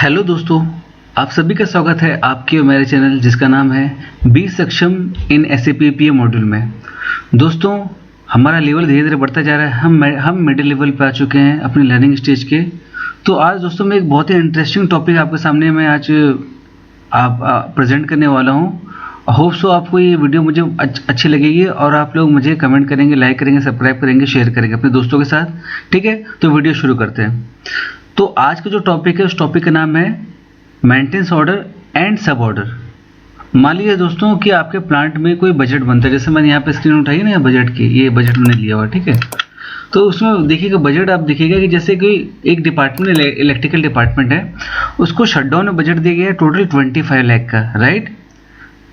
Hello दोस्तों, आप सभी का स्वागत है आपके और मेरे चैनल जिसका नाम है बी सक्षम इन SAP PM मॉड्यूल में। दोस्तों, हमारा लेवल धीरे धीरे बढ़ता जा रहा है। हम मिडिल लेवल पे आ चुके हैं अपनी लर्निंग स्टेज के। तो आज दोस्तों मैं एक बहुत ही इंटरेस्टिंग टॉपिक आपके सामने मैं आज प्रेजेंट करने वाला हूँ। होप सो आपको ये वीडियो मुझे अच्छी लगेगी और आप लोग मुझे कमेंट करेंगे, लाइक करेंगे, सब्सक्राइब करेंगे, शेयर करेंगे अपने दोस्तों के साथ। ठीक है, तो वीडियो शुरू करते हैं। तो आज का जो टॉपिक है उस टॉपिक का नाम है मेंटेनेंस ऑर्डर एंड सब ऑर्डर। मान लीजिए दोस्तों कि आपके प्लांट में कोई बजट बनता है, जैसे मैंने यहाँ पे स्क्रीन उठाई ना बजट की, ये बजट मैंने लिया हुआ। ठीक है, तो उसमें देखिएगा बजट आप देखिएगा कि जैसे कोई एक डिपार्टमेंट इलेक्ट्रिकल डिपार्टमेंट है, उसको शटडाउन में बजट दिया गया है टोटल 25 लाख का। राइट,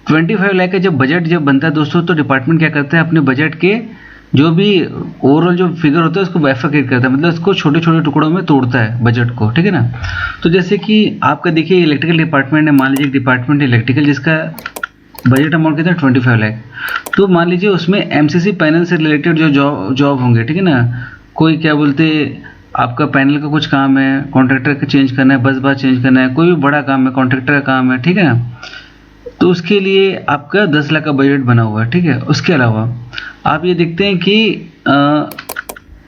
25 लाख का जब बजट बनता है दोस्तों, तो डिपार्टमेंट क्या करता है, अपने बजट के जो भी ओवरऑल जो फिगर होता है उसको बाइफरकेट करता है, मतलब उसको छोटे छोटे टुकड़ों में तोड़ता है बजट को। ठीक है ना। तो जैसे कि आपका देखिए इलेक्ट्रिकल डिपार्टमेंट है, मान लीजिए डिपार्टमेंट इलेक्ट्रिकल जिसका बजट अमाउंट कितना है 25 लाख। तो मान लीजिए उसमें MCC पैनल से रिलेटेड जो जॉब होंगे, ठीक है ना, कोई क्या बोलते आपका पैनल का कुछ काम है, कॉन्ट्रैक्टर का चेंज करना है, बस बार चेंज करना है, कोई भी बड़ा काम है, कॉन्ट्रैक्टर का काम है। ठीक है ना, तो उसके लिए आपका 10 लाख का बजट बना हुआ है। ठीक है, उसके अलावा आप ये देखते हैं कि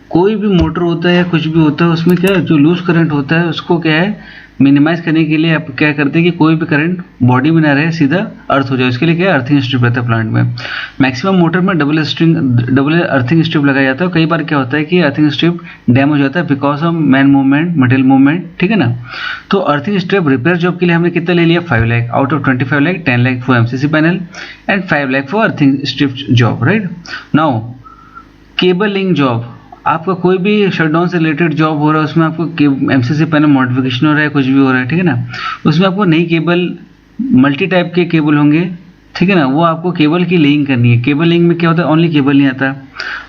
कोई भी मोटर होता है या कुछ भी होता है, उसमें क्या जो लूज करंट होता है उसको क्या है मिनिमाइज करने के लिए आप क्या करते हैं कि कोई भी करंट बॉडी में ना रहे, सीधा अर्थ हो जाए। उसके लिए क्या है अर्थिंग स्ट्रिप रहता है प्लांट में। मैक्सिमम मोटर में डबल अर्थिंग स्ट्रिप लगाया जाता है। कई बार क्या होता है कि अर्थिंग स्ट्रिप डैम हो जाता है because of man movement, material movement. ठीक है ना। तो अर्थिंग स्ट्रिप रिपेयर जॉब के लिए हमने कितना ले लिया 5 lakh. Out of 25 lakh 10 lakh for MCC panel and 5 lakh for earthing strip job. Right now cable link job, आपका कोई भी शटडाउन से रिलेटेड जॉब हो रहा है, उसमें आपको MCC पैनल मॉडिफिकेशन हो रहा है, कुछ भी हो रहा है। ठीक है ना, उसमें आपको नई केबल, मल्टी टाइप के केबल होंगे। ठीक है ना, वो आपको केबल की लिंक करनी है। केबल लिंक में क्या होता है, ओनली केबल नहीं आता,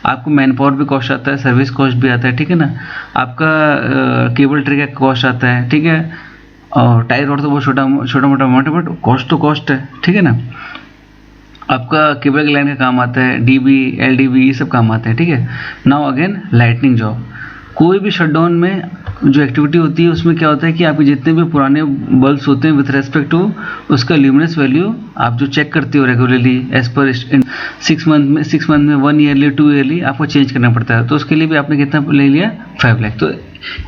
आपको मैन पावर भी कॉस्ट आता है, सर्विस कॉस्ट भी आता है। ठीक है ना, आपका केबल ट्रे का कॉस्ट आता है। ठीक है, और टायर रॉड तो बहुत छोटा मोटा अमाउंट है, बट कॉस्ट तो कॉस्ट है। ठीक है ना, आपका केबल की लाइन का काम आता है, DB, LDB ये सब काम आते हैं। ठीक है, नाउ अगेन लाइटनिंग जॉब, कोई भी शटडाउन में जो एक्टिविटी होती है उसमें क्या होता है कि आपके जितने भी पुराने बल्ब्स होते हैं विथ रेस्पेक्ट टू उसका ल्यूमिनस वैल्यू आप जो चेक करते हो रेगुलरली एज पर 6 मंथ में 1 ईयरली 2 ईयरली आपको चेंज करना पड़ता है। तो उसके लिए भी आपने कितना ले लिया 5 लाख। तो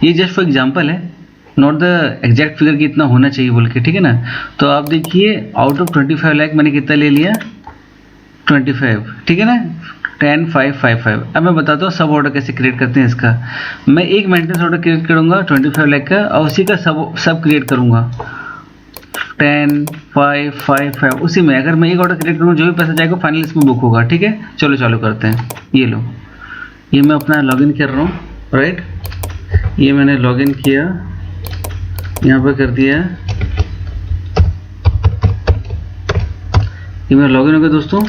ये जस्ट फॉर एग्जाम्पल है, नॉट द एग्जैक्ट फिगर कि इतना होना चाहिए बोल के। ठीक है ना, तो आप देखिए आउट ऑफ 25 लाख मैंने कितना ले लिया 25। ठीक है ना, 10 5 5 5। अब मैं बताता हूँ सब ऑर्डर कैसे क्रिएट करते हैं इसका। मैं एक मेंटेनेंस ऑर्डर क्रिएट करूंगा 25 लाख का और उसी का सब क्रिएट करूंगा 10 5 5 5। उसी में अगर मैं एक ऑर्डर क्रिएट करूंगा जो भी पैसा जाएगा फाइनल इसमें बुक होगा। ठीक है, चलो चालू करते हैं। ये लो, ये मैं अपना लॉगिन कर रहा हूँ। राइट, ये मैंने लॉगिन किया, यहाँ पर कर दिया, ये मेरा लॉगिन हो गया दोस्तों।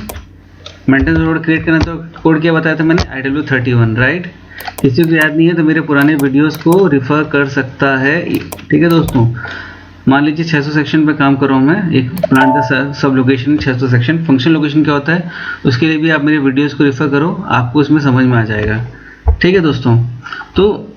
मेंटेनेंस ऑर्डर क्रिएट करना तो कोड क्या बताया था मैंने, IW31। राइट, किसी को याद नहीं है तो मेरे पुराने वीडियोस को रिफर कर सकता है। ठीक है दोस्तों, मान लीजिए 600 सेक्शन पे काम कर रहा हूँ मैं, एक प्लांट का सब लोकेशन 600 सेक्शन। फंक्शन लोकेशन क्या होता है उसके लिए भी आप मेरे वीडियोस को रिफर करो, आपको उसमें समझ में आ जाएगा। ठीक है दोस्तों, तो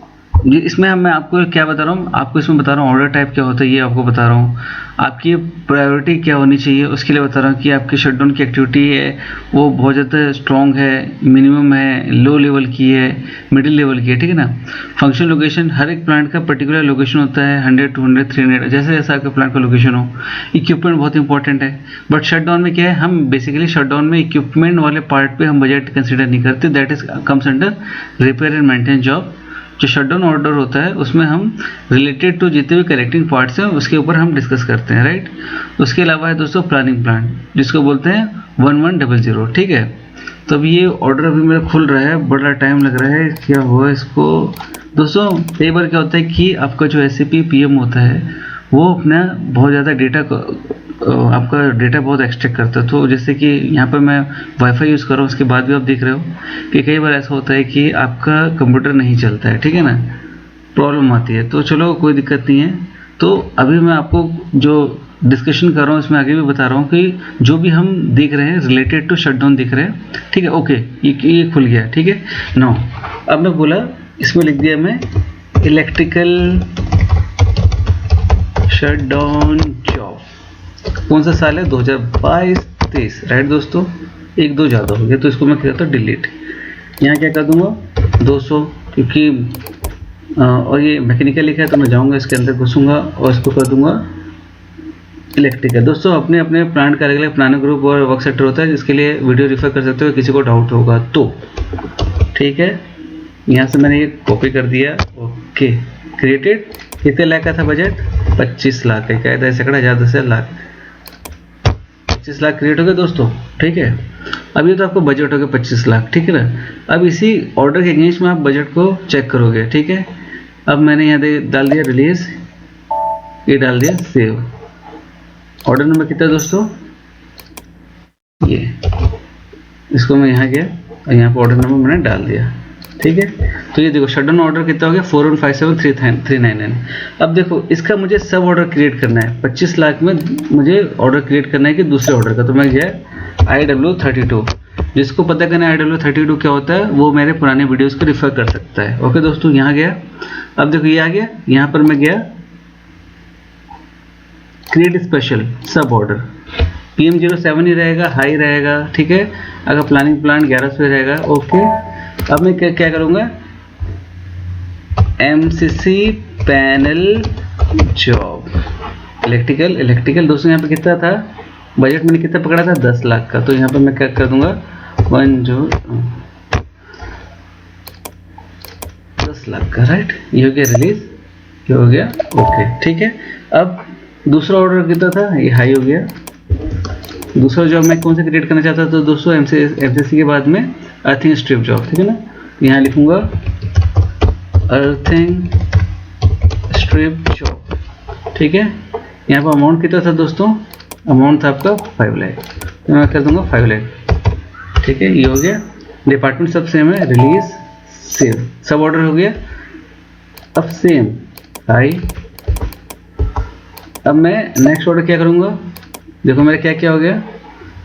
इसमें मैं आपको क्या बता रहा हूँ, आपको इसमें बता रहा हूँ ऑर्डर टाइप क्या होता है, ये आपको बता रहा हूँ। आपकी प्रायोरिटी क्या होनी चाहिए उसके लिए बता रहा हूँ कि आपकी शटडाउन की एक्टिविटी है वो बहुत ज़्यादा स्ट्रॉन्ग है, मिनिमम है, लो लेवल की है, मिडिल लेवल की है। ठीक है ना। फंक्शन लोकेशन, हर एक प्लांट का पर्टिकुलर लोकेशन होता है, 100 200 300 जैसे जैसा आपके प्लांट का लोकेशन हो। इक्विपमेंट बहुत इंपॉर्टेंट है, बट शटडाउन में क्या है, हम बेसिकली शटडाउन में इक्विपमेंट वाले पार्ट पे हम बजट कंसिडर नहीं करते, that is comes under repair and maintenance job. जो शटडाउन ऑर्डर होता है उसमें हम रिलेटेड टू जितने भी करेक्टिंग पार्ट्स हैं उसके ऊपर हम डिस्कस करते हैं। राइट, उसके अलावा है दोस्तों प्लानिंग प्लान जिसको बोलते हैं 1100। ठीक है, तो अब ये ऑर्डर अभी मेरा खुल रहा है, बड़ा टाइम लग रहा है, क्या हुआ इसको दोस्तों। कई बार क्या होता है कि आपका जो SAP PM होता है वो अपना बहुत ज़्यादा डेटा आपका डेटा बहुत एक्सट्रैक्ट करता है। तो जैसे कि यहाँ पर मैं वाईफाई यूज़ कर रहा हूँ, उसके बाद भी आप देख रहे हो कि कई बार ऐसा होता है कि आपका कंप्यूटर नहीं चलता है। ठीक है ना, प्रॉब्लम आती है। तो चलो कोई दिक्कत नहीं है। तो अभी मैं आपको जो डिस्कशन कर रहा हूँ इसमें आगे भी बता रहा हूँ कि जो भी हम देख रहे हैं रिलेटेड टू शटडाउन दिख रहे हैं। ठीक है, ओके, ये खुल गया। ठीक है, नाउ अब मैं बोला इसमें लिख दिया मैं इलेक्ट्रिकल शट डाउन जॉब। कौन सा साल है? 2022-23, राइट दोस्तों। 1-2 ज़्यादा हो गया तो इसको मैं क्या करता हूँ, डिलीट। यहाँ क्या कर दूंगा 200, क्योंकि और ये मैकेनिकल लिखा है तो मैं जाऊँगा इसके अंदर घुसूँगा और इसको कर दूंगा इलेक्ट्रिकल। दोस्तों अपने अपने प्लांट का अलग अलग प्लानिंग ग्रुप और वर्क सेक्टर होता है, जिसके लिए वीडियो रेफर कर सकते हो किसी को डाउट होगा तो। ठीक है, यहाँ से मैंने ये कॉपी कर दिया। Okay, created. कितने लाख का था बजट? 25 लाख का। क्या था? सैकड़ा, 1000, 10,000, लाख। 25 लाख क्रिएट हो गया दोस्तों। ठीक है, अब ये तो आपको बजट हो गया 25 लाख। ठीक है ना। अब इसी ऑर्डर के अगेंस्ट में आप बजट को चेक करोगे। ठीक है, अब मैंने यहाँ डाल दिया रिलीज, ये डाल दिया सेव। ऑर्डर नंबर कितना है दोस्तों? ये, इसको मैं यहाँ गया और यहाँ पर ऑर्डर नंबर मैंने डाल दिया। ठीक है, तो ये देखो शटडाउन ऑर्डर कितना हो गया? 4157,399। अब देखो इसका मुझे सब ऑर्डर क्रिएट करना है। 25 लाख में मुझे ऑर्डर क्रिएट करना है कि दूसरे ऑर्डर का, तो मैं गया IW32। जिसको पता करना है IW32 क्या होता है वो मेरे पुराने वीडियोस को रेफर कर सकता है। ओके दोस्तों, यहाँ गया। अब देखो ये आ गया, यहाँ पर मैं गया क्रिएट स्पेशल सब ऑर्डर। PM07 ही रहेगा, हाई रहेगा। ठीक है, अगर प्लानिंग प्लान 1100 रहेगा। ओके, अब मैं क्या करूँगा, MCC पैनल जॉब इलेक्ट्रिकल। दोस्तों यहाँ पे कितना था बजट? मैंने कितना पकड़ा था? 10 लाख का। तो यहाँ पे मैं क्या कर दूंगा 10 लाख का, राइट। ये हो गया रिलीज, ये हो गया ओके। ठीक है, अब दूसरा ऑर्डर कितना था? ये हाई हो गया। दूसरा जॉब मैं कौन सा क्रिएट करना चाहता था तो दोस्तों MCC के बाद में अर्थिंग स्ट्रिप जॉब। ठीक है ना, यहाँ लिखूंगा अर्थिंग स्ट्रिप जॉब। ठीक है, यहाँ पर अमाउंट कितना था दोस्तों? अमाउंट था आपका 5 लाख, तो मैं कर दूंगा 5 लाख। ठीक है, ये हो गया। डिपार्टमेंट सब सेम है, रिलीज सेव, सब ऑर्डर हो गया। अब सेम हाई। अब मैं नेक्स्ट ऑर्डर क्या करूँगा, देखो मेरा क्या क्या हो गया,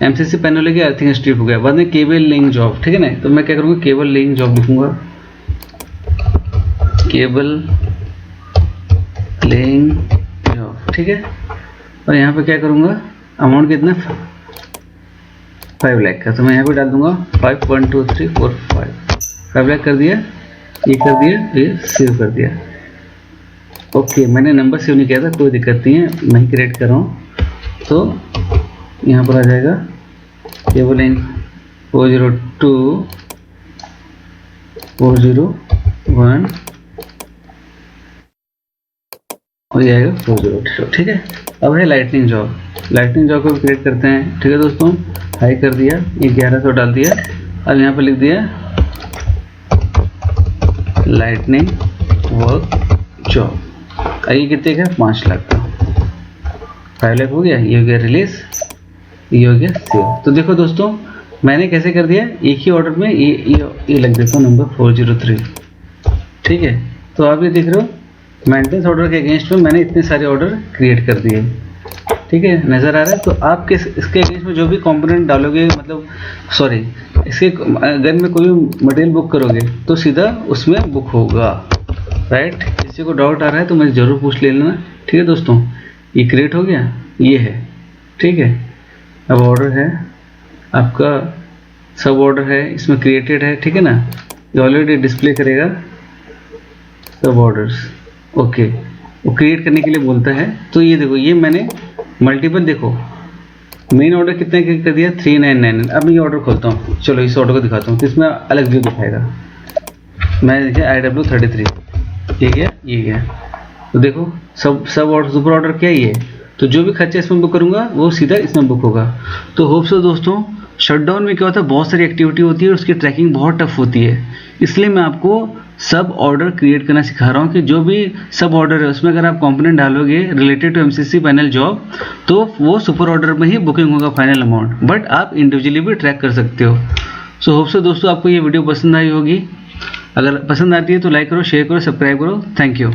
MCC पैनल हो गया, अर्थिंग स्ट्रिप हो गया, बाद में केबल लेइंग जॉब। ठीक है ना, तो मैं क्या करूँगा केबल लेइंग जॉब लिखूंगा, केबल लेइंग जॉब। ठीक है, और यहाँ पे क्या करूँगा, अमाउंट कितना 5 लाख का, तो मैं यहाँ पे डाल दूंगा 5 1 2 3 4 5 लाख कर दिया, ये कर दिया, ये सेव कर दिया। ओके, मैंने नंबर सेव नहीं किया था, कोई दिक्कत नहीं है, मैं ही क्रिएट कर रहा हूँ। तो यहाँ पर आ जाएगा केबल इन 402 401 और ये आएगा 402। ठीक है, अब है लाइटनिंग जॉब को क्रिएट करते हैं। ठीक है दोस्तों, हाई कर दिया, ये 1100 डाल दिया। अब यहाँ पर लिख दिया लाइटनिंग वर्क जॉब। ये कितने का? 5 लाख का। 5 लाख हो गया, ये हो गया रिलीज, ये हो गया सेव। तो देखो दोस्तों मैंने कैसे कर दिया, एक ही ऑर्डर में ये लग देता हूँ नंबर 403। ठीक है, तो आप ये देख रहे हो मेंटेनेंस ऑर्डर के अगेंस्ट में मैंने इतने सारे ऑर्डर क्रिएट कर दिए। ठीक है, नज़र आ रहा है। तो आप इसके अगेंस्ट में जो भी कंपोनेंट डालोगे, मतलब सॉरी इसके अगर में कोई भी मटेरियल बुक करोगे तो सीधा उसमें बुक होगा, राइट। किसी को डाउट आ रहा है तो मुझे ज़रूर पूछ लेना। ठीक है दोस्तों, ये क्रिएट हो गया, ये है। ठीक है, अब ऑर्डर है आपका, सब ऑर्डर है, इसमें क्रिएटेड है। ठीक है ना, ये ऑलरेडी डिस्प्ले करेगा सब ऑर्डर्स। ओके, वो क्रिएट करने के लिए बोलता है। तो ये देखो, ये मैंने मल्टीपल, देखो मेन ऑर्डर कितने कर दिया 3999। अब मैं ये ऑर्डर खोलता हूँ, चलो इस ऑर्डर को दिखाता हूँ, तो इसमें अलग व्यू दिखाएगा। मैं देखिए IW33, ये गया। तो देखो सब ऑर्डर, सुपर ऑर्डर क्या ये, तो जो भी खर्चा इसमें बुक करूँगा वो सीधा इसमें बुक होगा। तो होप सो दोस्तों, शटडाउन में क्या होता है, बहुत सारी एक्टिविटी होती है और उसकी ट्रैकिंग बहुत टफ होती है, इसलिए मैं आपको सब ऑर्डर क्रिएट करना सिखा रहा हूँ कि जो भी सब ऑर्डर है उसमें अगर आप कंपोनेंट डालोगे related to MCC panel job तो वो सुपर ऑर्डर में ही बुकिंग होगा फाइनल अमाउंट, बट आप इंडिविजुअली भी ट्रैक कर सकते हो। सो होप सो दोस्तों आपको ये वीडियो पसंद आई होगी। अगर पसंद आती है तो लाइक करो, शेयर करो, सब्सक्राइब करो। Thank you.